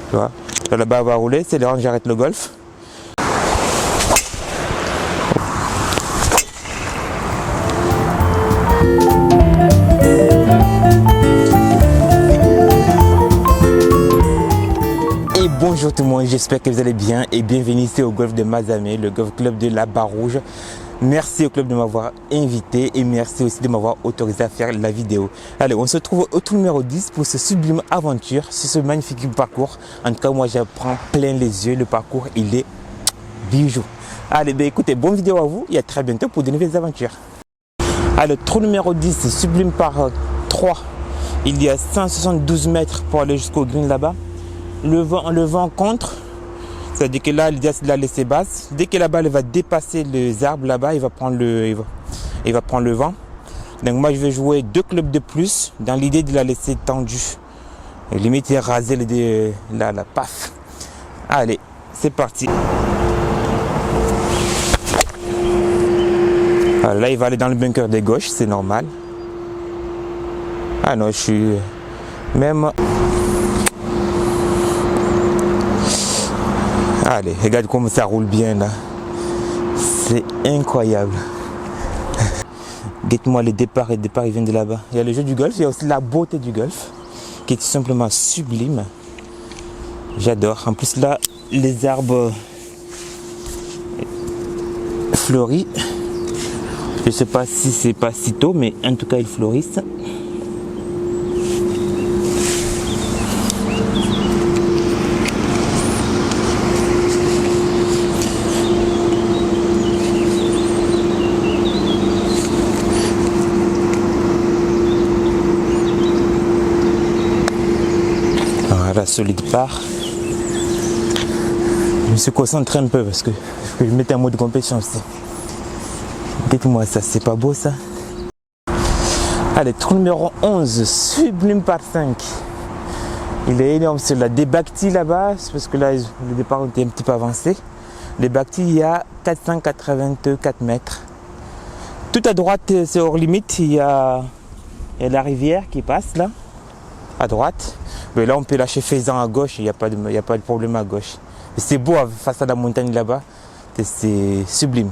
Tu vois, là-bas, on va rouler. C'est là où j'arrête le golf. Bonjour tout le monde, j'espère que vous allez bien et bienvenue ici au golf de Mazamet, le golf club de la Barre Rouge. Merci au club de m'avoir invité et merci aussi de m'avoir autorisé à faire la vidéo. Allez, on se retrouve au tour numéro 10 pour ce sublime aventure, sur ce magnifique parcours. En tout cas, moi, j'apprends plein les yeux. Le parcours, il est bijou. Allez, ben écoutez, bonne vidéo à vous et à très bientôt pour de nouvelles aventures. Allez, trou numéro 10, sublime par 3. Il y a 172 mètres pour aller jusqu'au green là-bas. Le vent contre, c'est-à-dire que là, l'idée c'est de la laisser basse. Dès que la balle va dépasser les arbres là-bas, il va prendre le vent. Donc moi, je vais jouer 2 clubs de plus dans l'idée de la laisser tendue. Et limite, raser la paf. Allez, c'est parti. Alors là, il va aller dans le bunker de gauche, c'est normal. Ah non, je suis même... Allez, regarde comme ça roule bien là. C'est incroyable. Guette-moi les départs. Les départs, ils viennent de là-bas. Il y a le jeu du golf, il y a aussi la beauté du golf, qui est tout simplement sublime. J'adore. En plus là, les arbres fleuris. Je ne sais pas si c'est pas si tôt, mais en tout cas, ils fleurissent. Voilà, solide part. Je me suis concentré un peu parce que je mettais un mode de compétition aussi. Dites-moi ça, c'est pas beau ça? Allez, trou numéro 11, sublime par 5. Il est énorme sur la débactie là-bas, parce que là, le départ était un petit peu avancé. Les bactis, il y a 484 mètres. Tout à droite, c'est hors limite, il y a la rivière qui passe là, à droite. Mais là, on peut lâcher Faisan à gauche, il n'y a pas de problème à gauche. C'est beau face à la montagne là-bas, c'est sublime.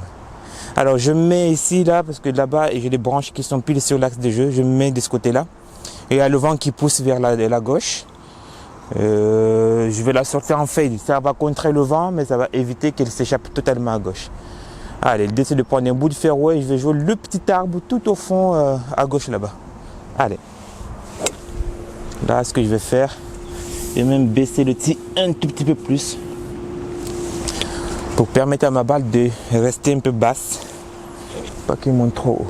Alors, je mets ici, là, parce que là-bas, j'ai des branches qui sont pile sur l'axe de jeu, je mets de ce côté-là. Et il y a le vent qui pousse vers la gauche. Je vais la sortir en fade, ça va contrer le vent, mais ça va éviter qu'elle s'échappe totalement à gauche. Allez, l'idée c'est de prendre un bout de fairway, je vais jouer le petit arbre tout au fond à gauche là-bas. Allez. Là, ce que je vais faire, je vais même baisser le tee un tout petit peu plus pour permettre à ma balle de rester un peu basse, pas qu'il monte trop haut.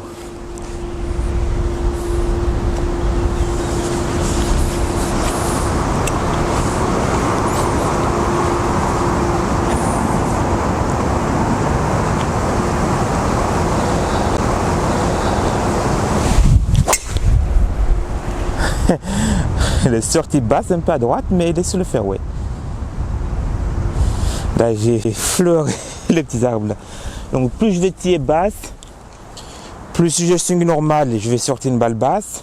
Elle est sortie basse un peu à droite, mais elle est sur le fairway. Là, j'ai fleuré les petits arbres là. Donc plus je vais tirer basse, plus si je swing normal, je vais sortir une balle basse.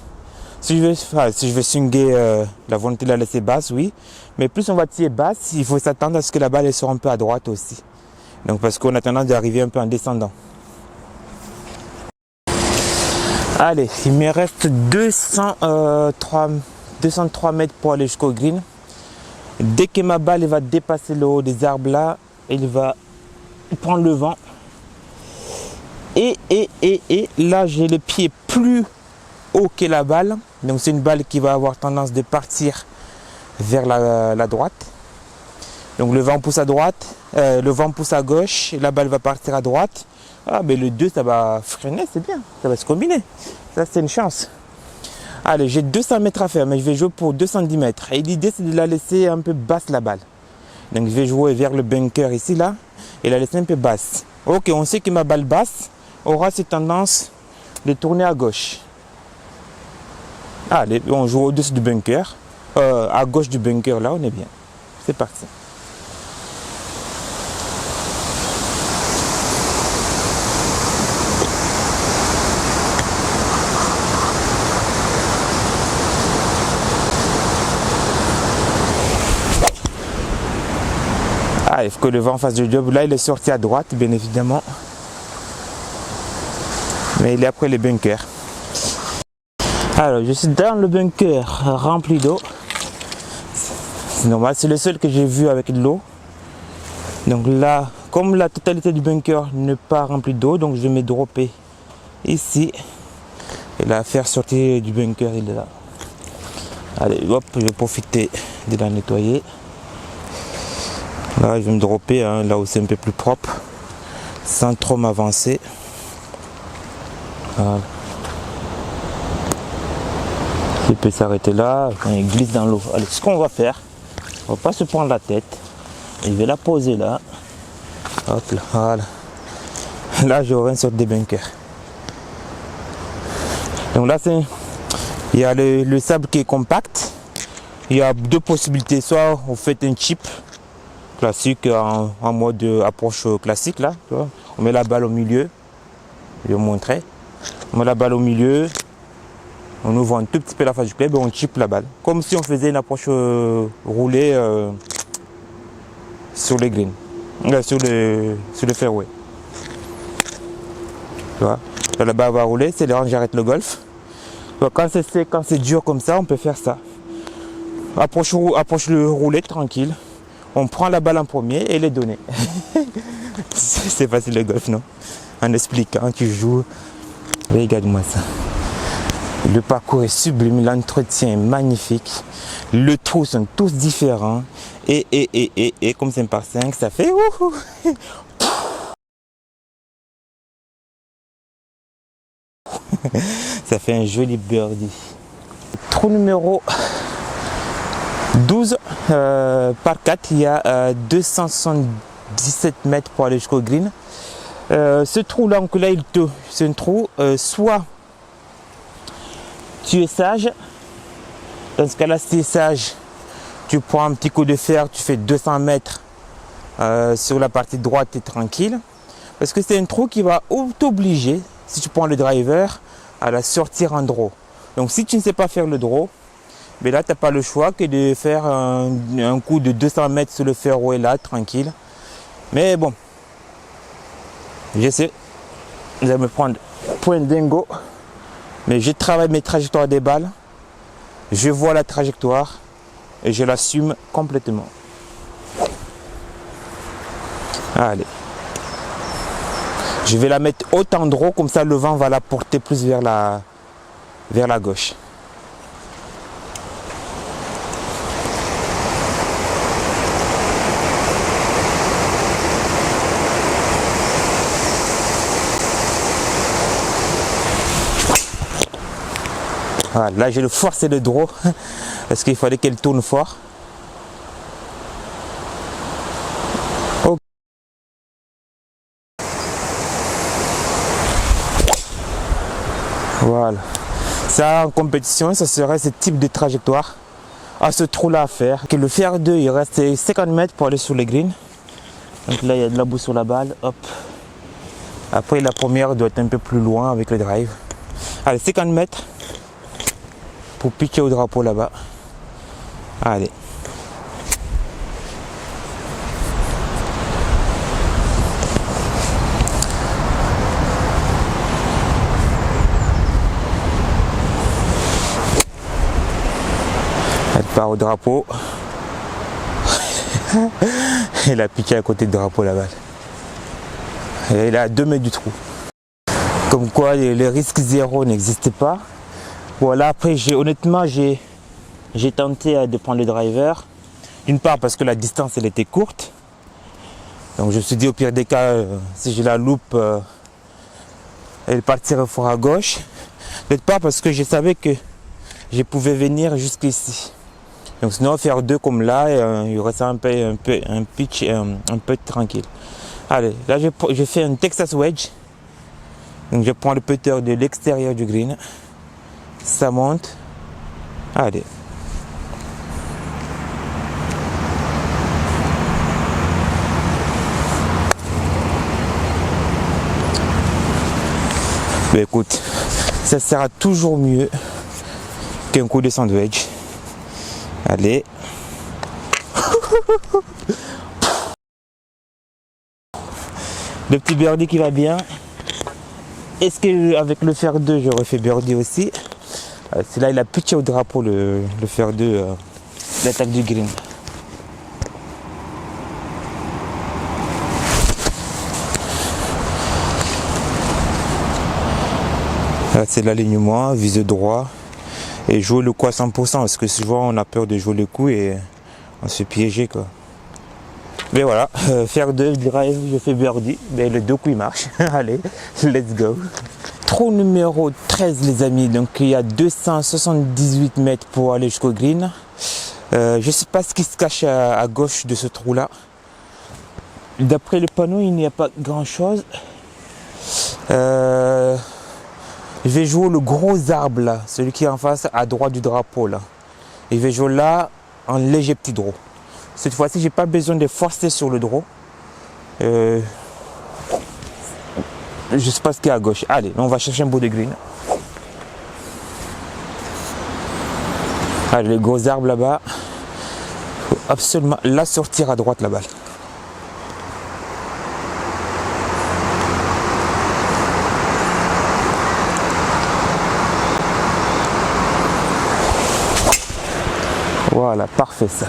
Si je vais swinguer la volonté de la laisser basse, oui. Mais plus on va tirer basse, il faut s'attendre à ce que la balle elle soit un peu à droite aussi. Donc parce qu'on a tendance d'arriver un peu en descendant. Allez, il me reste 203 mètres pour aller jusqu'au green. Dès que ma balle va dépasser le haut des arbres là, il va prendre le vent. Et là, j'ai le pied plus haut que la balle. Donc c'est une balle qui va avoir tendance de partir vers la droite. Donc le vent pousse à droite, le vent pousse à gauche, et la balle va partir à droite. Ah ben le 2 ça va freiner, c'est bien, ça va se combiner. Ça c'est une chance. Allez, j'ai 200 mètres à faire, mais je vais jouer pour 210 mètres. Et l'idée c'est de la laisser un peu basse la balle. Donc je vais jouer vers le bunker ici là, et la laisser un peu basse. Ok, on sait que ma balle basse aura cette tendance de tourner à gauche. Allez, on joue au-dessus du bunker, à gauche du bunker là, on est bien. C'est parti. Ah, il faut que le vent fasse le job. Là, il est sorti à droite, bien évidemment. Mais il est après les bunkers. Alors, je suis dans le bunker rempli d'eau. C'est normal, c'est le seul que j'ai vu avec de l'eau. Donc là, comme la totalité du bunker n'est pas remplie d'eau, donc je vais me dropper ici. Et la faire sortir du bunker, il est là. Allez, hop, je vais profiter de la nettoyer. Là, je vais me dropper là où c'est un peu plus propre, sans trop m'avancer. Voilà. Il peut s'arrêter là, quand il glisse dans l'eau. Allez, ce qu'on va faire, on va pas se prendre la tête. Je vais la poser là. Hop là, voilà. Là, j'aurai une sorte de bunker. Donc là, il y a le sable qui est compact. Il y a deux possibilités. Soit vous faites un chip classique en mode approche classique là. On met la balle au milieu. Je vais vous montrer. On met la balle au milieu. On ouvre un tout petit peu la face du club et on chip la balle. Comme si on faisait une approche roulée sur les greens. Sur le fairway. Tu vois, la balle va rouler, c'est là j'arrête le golf. Donc, quand c'est dur comme ça, on peut faire ça. Approche le roulé tranquille. On prend la balle en premier et les donner. C'est facile le golf, non? En expliquant, tu joues. Regarde-moi ça. Le parcours est sublime, l'entretien est magnifique. Les trous sont tous différents. Et comme c'est un par 5, ça fait ouhou. Ça fait un joli birdie. Trou numéro 12 par 4, il y a 277 mètres pour aller jusqu'au green. Ce trou là, c'est un trou, soit tu es sage, dans ce cas là si tu es sage, tu prends un petit coup de fer, tu fais 200 mètres sur la partie droite et tranquille, parce que c'est un trou qui va t'obliger, si tu prends le driver, à la sortir en draw. Donc si tu ne sais pas faire le draw, mais là tu n'as pas le choix que de faire un coup de 200 mètres sur le fairway là, tranquille. Mais bon, je sais, je vais me prendre point dingo, mais je travaille mes trajectoires des balles, je vois la trajectoire et je l'assume complètement. Allez. Je vais la mettre haute en draw, comme ça le vent va la porter plus vers la gauche. Voilà, là j'ai le forcé le draw parce qu'il fallait qu'elle tourne fort. Okay. Voilà. Ça en compétition, ça serait ce type de trajectoire à ce trou là à faire. Que le fer 2, il reste 50 mètres pour aller sur les greens. Donc là il y a de la boue sur la balle. Hop. Après la première doit être un peu plus loin avec le drive. Allez, 50 mètres. Pour pitcher au drapeau là-bas. Allez. Elle part au drapeau. Elle a pitché à côté du drapeau la balle. Et elle est à 2 mètres du trou. Comme quoi les risques zéro n'existent pas. Voilà, après honnêtement j'ai tenté de prendre le driver. D'une part parce que la distance elle était courte. Donc je me suis dit au pire des cas, si je la loupe, elle partirait fort à gauche. D'autre part parce que je savais que je pouvais venir jusqu'ici. Donc sinon faire 2 comme là, il y aurait ça un pitch un peu tranquille. Allez, là je fais un Texas wedge. Donc je prends le putter de l'extérieur du green. Ça monte. Allez. Mais écoute, ça sera toujours mieux qu'un coup de sandwich. Allez. Le petit birdie qui va bien. Est-ce qu'avec le fer 2, j'aurais fait birdie aussi? C'est là, il a pitché au drapeau le fer 2, l'attaque du green. Là, c'est l'alignement, viser droit et jouer le coup à 100% parce que souvent on a peur de jouer le coup et on se fait piéger quoi. Mais voilà, faire 2 drive, je fais birdie, mais le 2 coups il marche. Allez, let's go. Trou numéro 13 les amis, donc il y a 278 mètres pour aller jusqu'au green. Je ne sais pas ce qui se cache à gauche de ce trou là. D'après le panneau il n'y a pas grand chose. Je vais jouer le gros arbre là, celui qui est en face à droite du drapeau là. Et je vais jouer là en léger petit draw. Cette fois-ci, j'ai pas besoin de forcer sur le draw. Je sais pas ce qu'il y a à gauche. Allez, on va chercher un bout de green. Allez, les gros arbres là-bas. Il faut absolument la sortir à droite la balle. Voilà, parfait ça.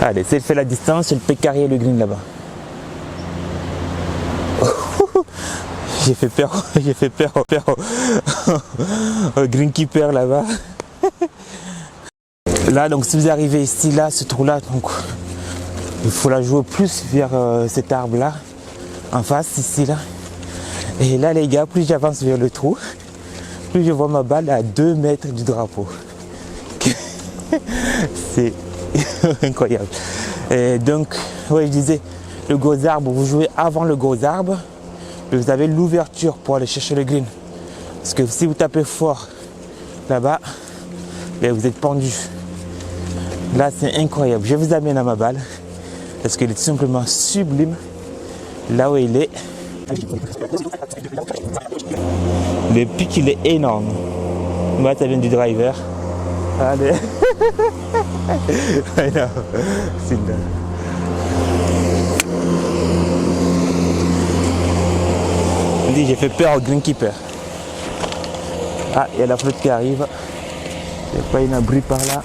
Allez, c'est fait la distance, elle peut carrer le green là-bas. J'ai fait peur au greenkeeper là-bas. Là, donc si vous arrivez ici, là, ce trou-là, donc il faut la jouer plus vers cet arbre-là, en face, ici, là. Et là, les gars, plus j'avance vers le trou, plus je vois ma balle à 2 mètres du drapeau. C'est incroyable. Et donc, ouais, je disais, le gros arbre, vous jouez avant le gros arbre, vous avez l'ouverture pour aller chercher le green. Parce que si vous tapez fort là-bas, vous êtes pendu. Là, c'est incroyable. Je vous amène à ma balle parce qu'elle est tout simplement sublime. Là où il est. Le pitch, il est énorme. Moi, ça vient du driver. Allez. C'est là. J'ai fait peur au greenkeeper. Ah, il y a la flotte qui arrive. Il n'y a pas une abri par là.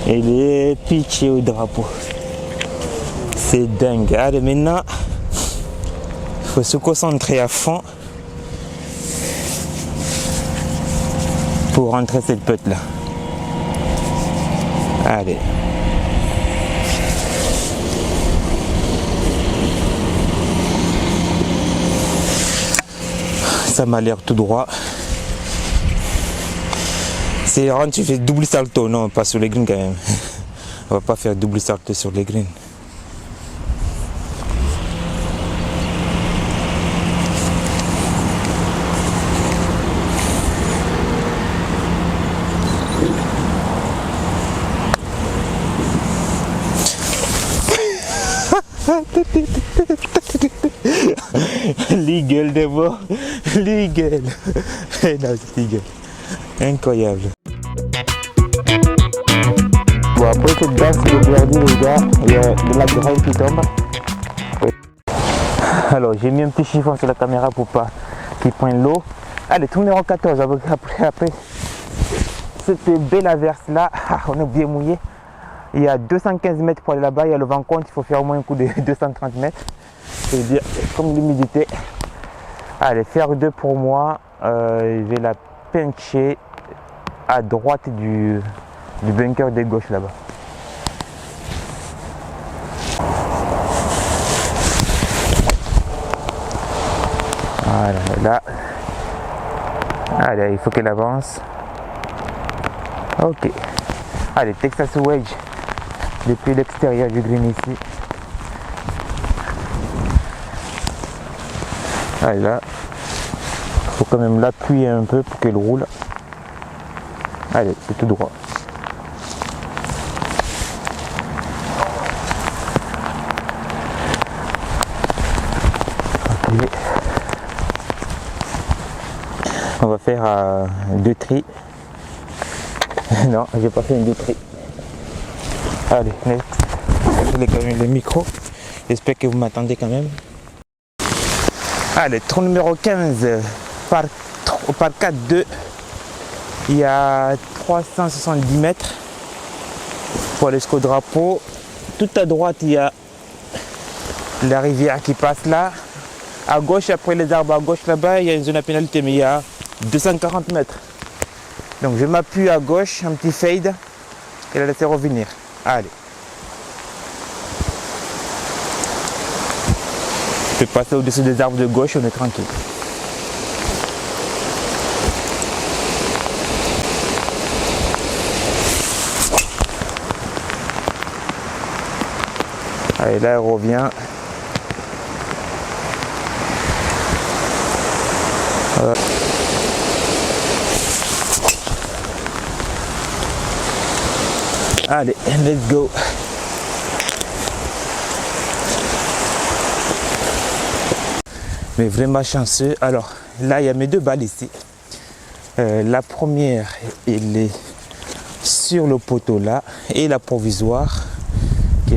Il est pitché au drapeau. C'est dingue. Allez, maintenant, il faut se concentrer à fond pour rentrer cette putt là. Allez. Ça m'a l'air tout droit. C'est rare, tu fais double salto. Non, pas sur les greens quand même. On va pas faire double salto sur les greens. L'eagle de moi, l'eagle. Non, c'est l'eagle. Incroyable. Bon, après cette danse de birdie, les gars, il y a de la graine qui tombe. Oui. Alors, j'ai mis un petit chiffon sur la caméra pour pas qu'il prenne l'eau. Allez, tout numéro 14. Après cette belle averse là, on est bien mouillé. Il y a 215 mètres pour aller là-bas, il y a le vent contre, il faut faire au moins un coup de 230 mètres. C'est-à-dire, comme l'humidité. Allez, faire 2 pour moi. Je vais la pincher à droite du bunker de gauche là-bas. Voilà, là. Allez, il faut qu'elle avance. Ok. Allez, Texas Wedge depuis l'extérieur du green ici. Allez, là, il faut quand même l'appuyer un peu pour qu'elle roule. Allez, c'est tout droit. Okay. On va faire 2 tris. Non, j'ai pas fait une tri. Allez, next. Je vais quand même le micro. J'espère que vous m'attendez quand même. Allez, trou numéro 15 par 4-2. Il y a 370 mètres pour aller jusqu'au drapeau. Tout à droite, il y a la rivière qui passe là. À gauche, après les arbres à gauche là-bas, il y a une zone à pénalité, mais il y a 240 mètres. Donc je m'appuie à gauche, un petit fade, et la laisser revenir. Allez. Je peux passer au-dessus des arbres de gauche, on est tranquille. Allez, là, elle revient. Allez, let's go. Mais vraiment chanceux. Alors, là, il y a mes deux balles ici. La première, elle est sur le poteau là. Et la provisoire,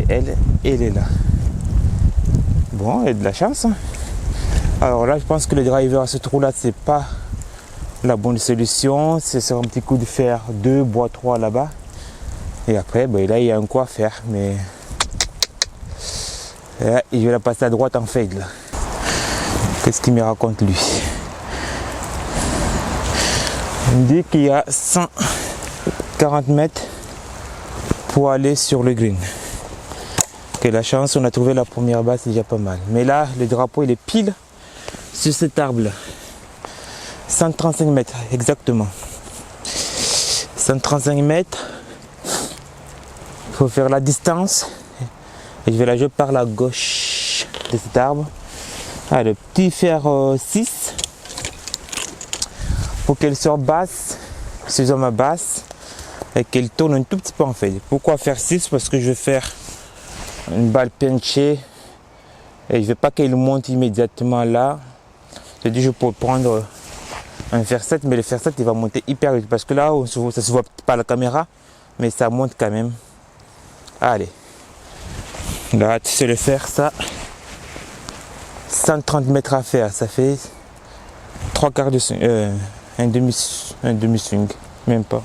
elle est là. Bon, il y a de la chance. Hein. Alors là, je pense que le driver à ce trou-là, c'est pas la bonne solution. C'est sur un petit coup de fer 2, bois 3 là-bas. Et après, ben, là, il y a un quoi à faire. Mais là, je vais la passer à droite en fade là. Qu'est-ce qu'il me raconte lui? Il me dit qu'il y a 140 mètres pour aller sur le green. Que la chance, on a trouvé la première base, c'est déjà pas mal. Mais là, le drapeau, il est pile sur cet arbre là. 135 mètres, exactement. 135 mètres. Il faut faire la distance. Et je vais la jouer par la gauche de cet arbre. Ah, le petit fer 6 pour qu'elle soit basse, suffisamment basse, et qu'elle tourne un tout petit peu en fait. Pourquoi faire 6? Parce que je vais faire une balle penchée et je ne veux pas qu'elle monte immédiatement là. Je dis je peux prendre un fer 7, mais le fer 7 il va monter hyper vite parce que là ça ne se voit pas à la caméra, mais ça monte quand même. Allez, là tu sais le faire ça. 130 mètres à faire, ça fait 3 quarts de swing, un demi swing, même pas.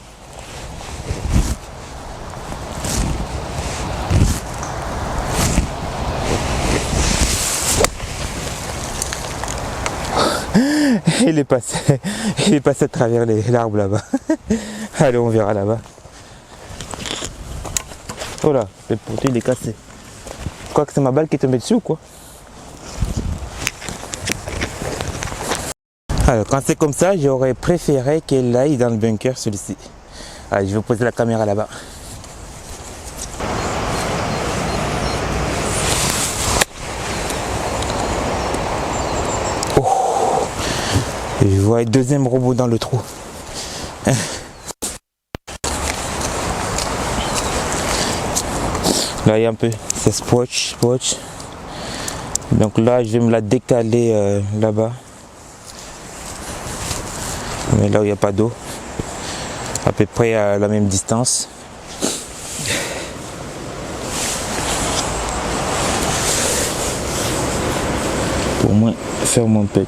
Il est passé à travers l'arbre là-bas. Allez, on verra là-bas. Oh là, le poteau il est cassé. Je crois que c'est ma balle qui est tombée dessus ou quoi? Alors, quand c'est comme ça, j'aurais préféré qu'elle aille dans le bunker, celui-ci. Allez, je vais poser la caméra là-bas. Oh. Et je vois un deuxième robot dans le trou. Là, il y a un peu, c'est spotch. Donc là, je vais me la décaler là-bas. Mais là où il n'y a pas d'eau, à peu près à la même distance. Pour moins faire mon pet.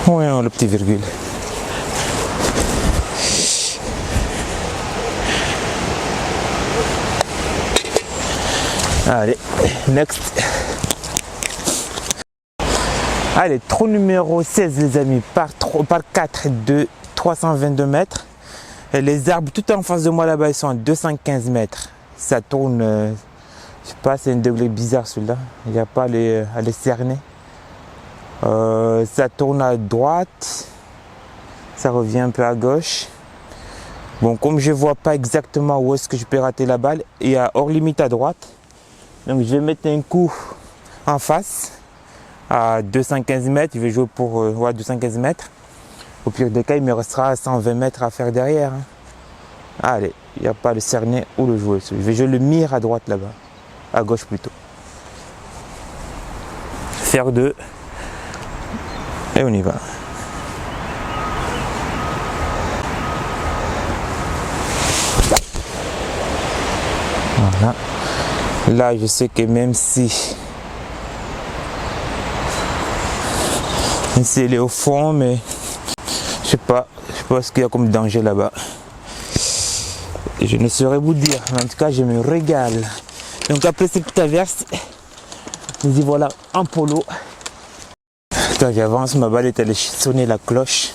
Ouais, le petit virgule. Allez, next. Allez, trou numéro 16 les amis, par 4 de 322 mètres. Et les arbres tout en face de moi là-bas, ils sont à 215 mètres. Ça tourne, je sais pas, c'est un degré bizarre celui-là. Il n'y a pas à les cerner. Ça tourne à droite, ça revient un peu à gauche. Bon, comme je vois pas exactement où est-ce que je peux rater la balle, il y a hors limite à droite. Donc je vais mettre un coup en face à 215 mètres. Je vais jouer pour 215 mètres. Au pire des cas, il me restera 120 mètres à faire derrière. Hein. Allez, il n'y a pas le cerné ou le joueur. Je vais jouer le mire à droite là-bas, à gauche plutôt. Fer 2 et on y va. Voilà. Là, je sais que même si elle est au fond, mais je sais pas ce qu'il y a comme danger là-bas. Je ne saurais vous dire, mais en tout cas, je me régale. Donc après cette petite averse, nous y voilà en polo. Quand j'avance, ma balle est allée sonner la cloche.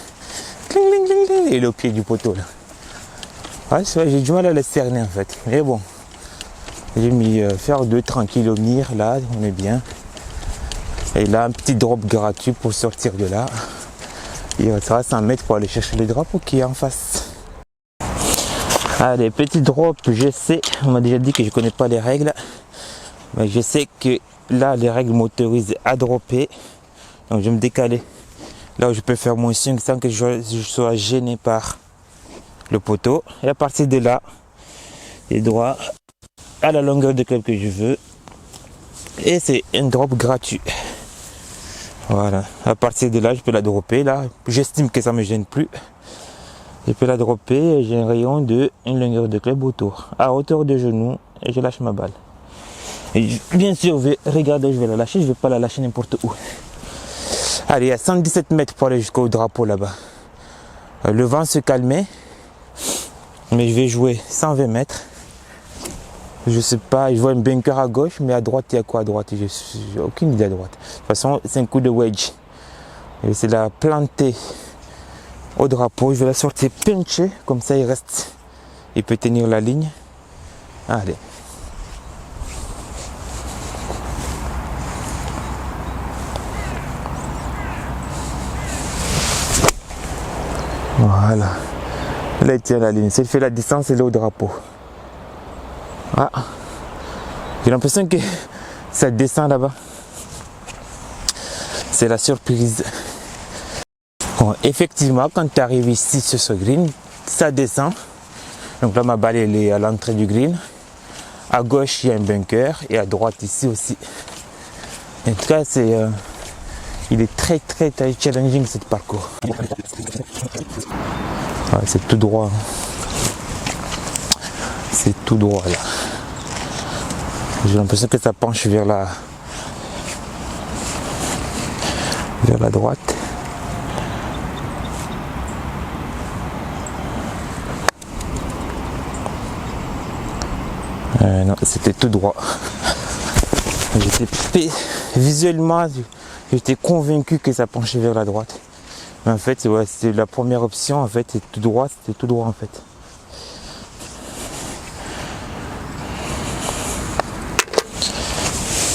Cling, cling, cling, cling, et le pied du poteau là. Ouais, c'est vrai, j'ai du mal à la cerner en fait. Mais bon, j'ai mis faire 2 tranquille au mire, là, on est bien. Et là, un petit drop gratuit pour sortir de là. Il restera 100 mètres pour aller chercher le drapeau qui est en face. Allez, petit drop, je sais, on m'a déjà dit que je connais pas les règles. Mais je sais que là, les règles m'autorisent à dropper. Donc je vais me décaler là où je peux faire mon swing sans que je sois gêné par le poteau. Et à partir de là, il droit à la longueur de club que je veux. Et c'est un drop gratuit. Voilà. À partir de là, je peux la dropper. Là, j'estime que ça ne me gêne plus. Je peux la dropper et j'ai un rayon de une longueur de club autour. À hauteur de genou et je lâche ma balle. Et bien sûr, regardez, je vais la lâcher. Je ne vais pas la lâcher n'importe où. Allez, il y a 117 mètres pour aller jusqu'au drapeau là-bas. Le vent se calmait, mais je vais jouer 120 mètres. Je sais pas, je vois un bunker à gauche, mais à droite, il y a quoi à droite? J'ai aucune idée à droite. De toute façon, c'est un coup de wedge. Je vais essayer de la planter au drapeau. Je vais la sortir pincher, comme ça il reste. Il peut tenir la ligne. Allez. Voilà. Là, il tient la ligne. S'il fait la distance, il est au drapeau. Ah. J'ai l'impression que ça descend là-bas. C'est la surprise. Bon, effectivement, quand tu arrives ici sur ce green, ça descend. Donc là, ma balle, elle est à l'entrée du green. À gauche, il y a un bunker. Et à droite, ici aussi. En tout cas, il est très challenging, ce parcours. Ouais, c'est tout droit. C'est tout droit là. J'ai l'impression que ça penche vers la droite. Non, c'était tout droit. Visuellement, j'étais convaincu que ça penchait vers la droite. Mais en fait, ouais, c'était la première option. En fait, c'était tout droit en fait.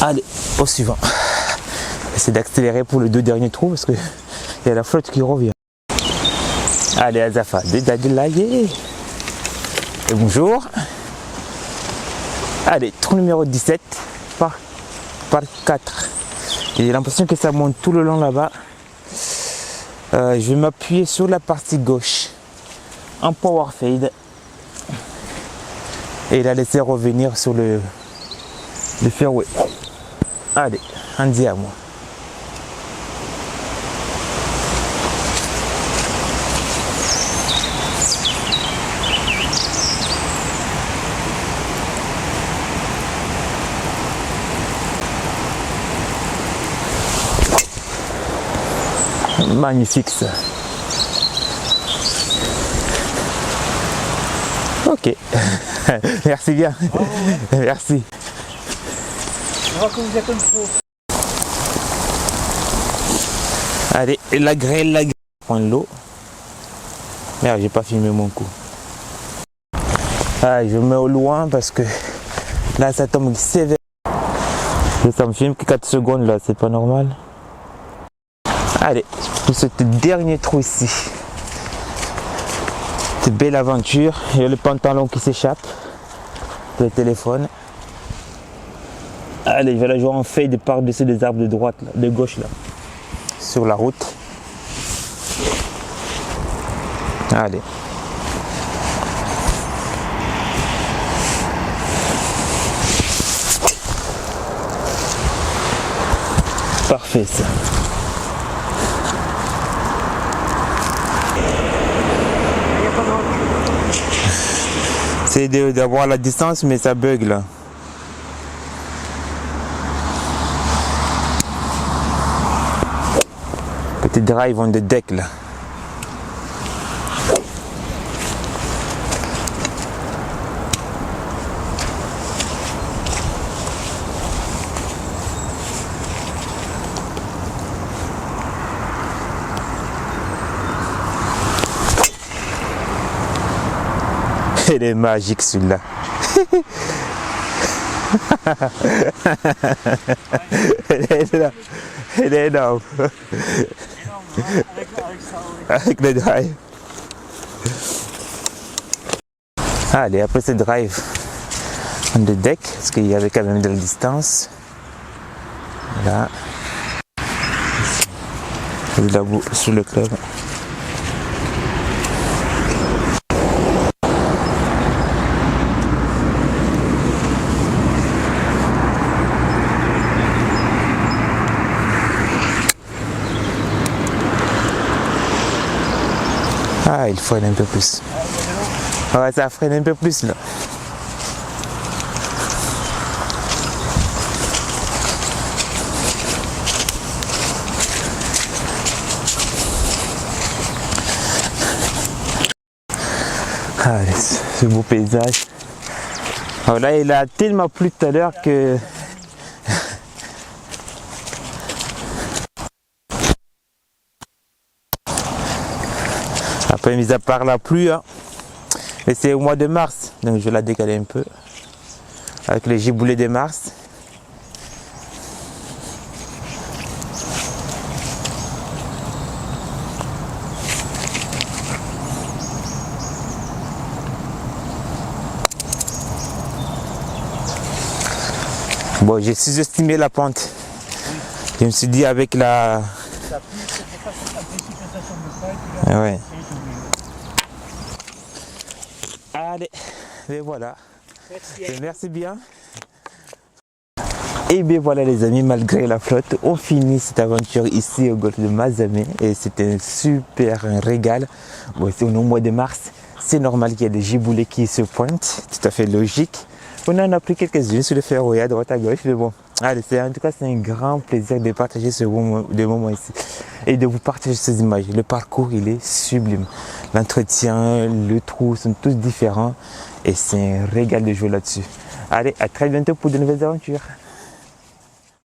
Allez, au suivant. J'essaie d'accélérer pour les 2 derniers trous parce que il y a la flotte qui revient. Allez, Azafa, et bonjour. Allez, trou numéro 17 par 4. J'ai l'impression que ça monte tout le long là-bas. Je vais m'appuyer sur la partie gauche en power fade et la laisser revenir sur le fairway. Allez, Andy à moi. Magnifique ça. Ok. Merci bien. Merci. Allez, la grêle. Prendre l'eau. Merde, j'ai pas filmé mon coup. Ah, je mets au loin parce que là ça tombe sévère. Ça me filme que 4 secondes là, c'est pas normal. Allez, pour ce dernier trou ici. C'est belle aventure. Il y a le pantalon qui s'échappe. Le téléphone. Allez, je vais la jouer en fade par-dessus des arbres de droite, là, de gauche là. Sur la route. Allez. Parfait ça. C'est d'avoir la distance, mais ça bug là. Petit drive on the deck là. Elle est magique celui-là. Elle est là. Elle est énorme. Avec le drive. Allez, après ce drive on the deck, parce qu'il y avait quand même de la distance. Là. Là-bas sur le club. Ah, il freine un peu plus. Ouais, ça freine un peu plus là. Allez, ce beau paysage. Alors là, il a tellement plu tout à l'heure que... Après, mis à part la pluie, hein. Et c'est au mois de mars, donc je vais la décaler un peu. Avec les giboulées de mars. Bon, j'ai sous-estimé la pente. Je me suis dit avec la... Ouais. Allez, et voilà. Merci bien. Et bien voilà les amis, malgré la flotte, on finit cette aventure ici au golfe de Mazamet et c'était un super régal. Bon, c'est au mois de mars, c'est normal qu'il y ait des giboulées qui se pointent, tout à fait logique. On en a pris quelques-unes sur le ferroé à droite à gauche, mais bon, allez, en tout cas c'est un grand plaisir de partager ce moment ici et de vous partager ces images. Le parcours il est sublime, l'entretien, le trou sont tous différents et c'est un régal de jouer là-dessus. Allez, à très bientôt pour de nouvelles aventures.